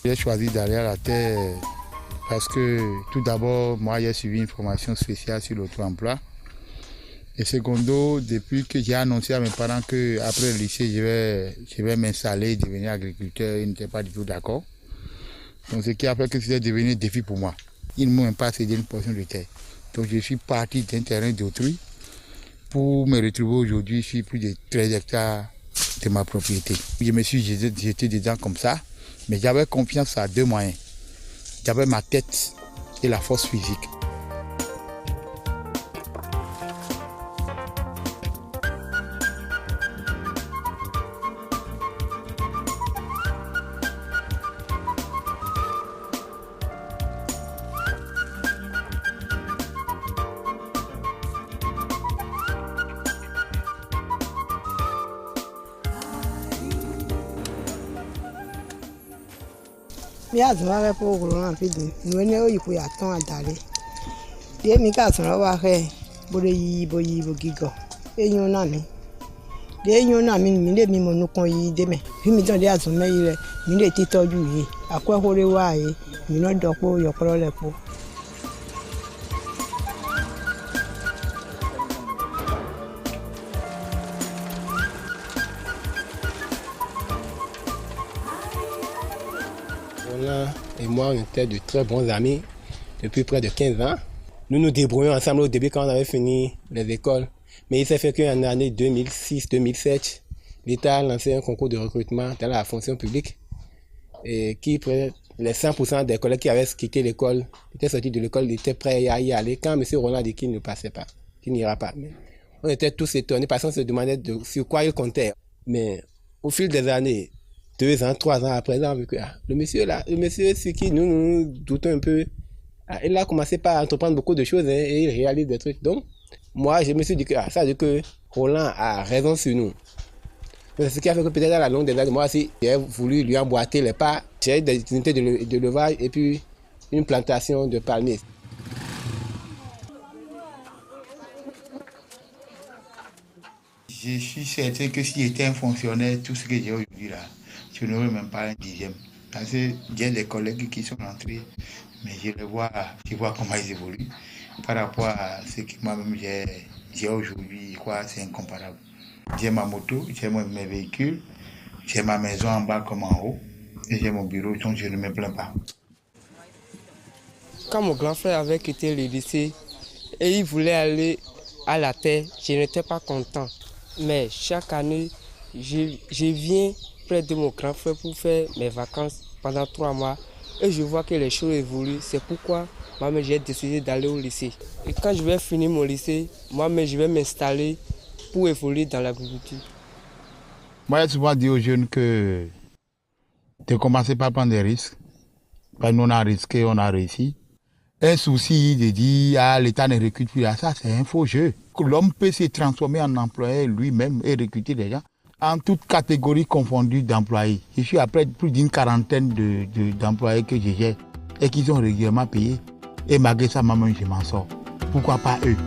J'ai choisi d'aller à la terre parce que tout d'abord, moi j'ai suivi une formation spéciale sur l'auto-emploi. Et secondo, depuis que j'ai annoncé à mes parents qu'après le lycée, je vais m'installer et devenir agriculteur, ils n'étaient pas du tout d'accord. Donc ce qui a fait que c'était devenu un défi pour moi. Ils ne m'ont même pas cédé une portion de terre. Donc je suis parti d'un terrain d'autrui pour me retrouver aujourd'hui sur plus de 13 hectares de ma propriété. Je me suis jeté dedans comme ça, mais j'avais confiance à deux moyens. J'avais ma tête et la force physique. Mia zama po guruna fide nwene oyipo ya ton adare die mi ka tun wa he bore yi bo gigo eyun na mi de eyun na mi le mi mo nukun yi de me bi mi don de azun me yi re mi le ti toju yi akwe hore wa yi mi no dopo yoporo lepo. Roland et moi, on était de très bons amis depuis près de 15 ans. Nous nous débrouillons ensemble au début quand on avait fini les écoles. Mais il s'est fait qu'en année 2006-2007, l'État a lancé un concours de recrutement dans la fonction publique et qui prenait les 100% des collègues qui avaient quitté l'école, qui étaient sortis de l'école, étaient prêts à y aller. Quand M. Roland a dit qu'il ne passait pas, qu'il n'ira pas. Mais on était tous étonnés parce qu'on se demandait sur quoi il comptait. Mais au fil des années, 2 ans, 3 ans après, on a vu que le monsieur sur qui nous doutons un peu, il a commencé par entreprendre beaucoup de choses et il réalise des trucs. Donc, moi, je me suis dit que ça veut dire que Roland a raison sur nous. C'est ce qui a fait que peut-être à la longue des années, moi aussi, j'ai voulu lui emboîter les pas. J'ai eu des unités de levage et puis une plantation de palmiers. Je suis certain que si j'étais un fonctionnaire, tout ce que j'ai aujourd'hui là, je n'aurais même pas un dixième. Parce que j'ai des collègues qui sont entrés, mais je vois comment ils évoluent. Par rapport à ce que moi-même j'ai aujourd'hui, c'est incomparable. J'ai ma moto, j'ai mes véhicules, j'ai ma maison en bas comme en haut, et j'ai mon bureau, donc je ne me plains pas. Quand mon grand frère avait quitté le lycée et il voulait aller à la terre, je n'étais pas content. Mais chaque année, je viens près de mon grand frère pour faire mes vacances pendant 3 mois et je vois que les choses évoluent. C'est pourquoi moi-même j'ai décidé d'aller au lycée. Et quand je vais finir mon lycée, moi-même je vais m'installer pour évoluer dans l'agriculture. Moi, j'ai souvent dit aux jeunes que de commencer par prendre des risques. Quand nous on a risqué, on a réussi. Un souci de dire l'État ne recrute plus, ça c'est un faux jeu. L'homme peut se transformer en employé lui-même et recruter des gens en toute catégorie confondue d'employés. Je suis après plus d'une quarantaine d'employés que je gère et qui sont régulièrement payés. Et malgré ça, moi-même, je m'en sors. Pourquoi pas eux?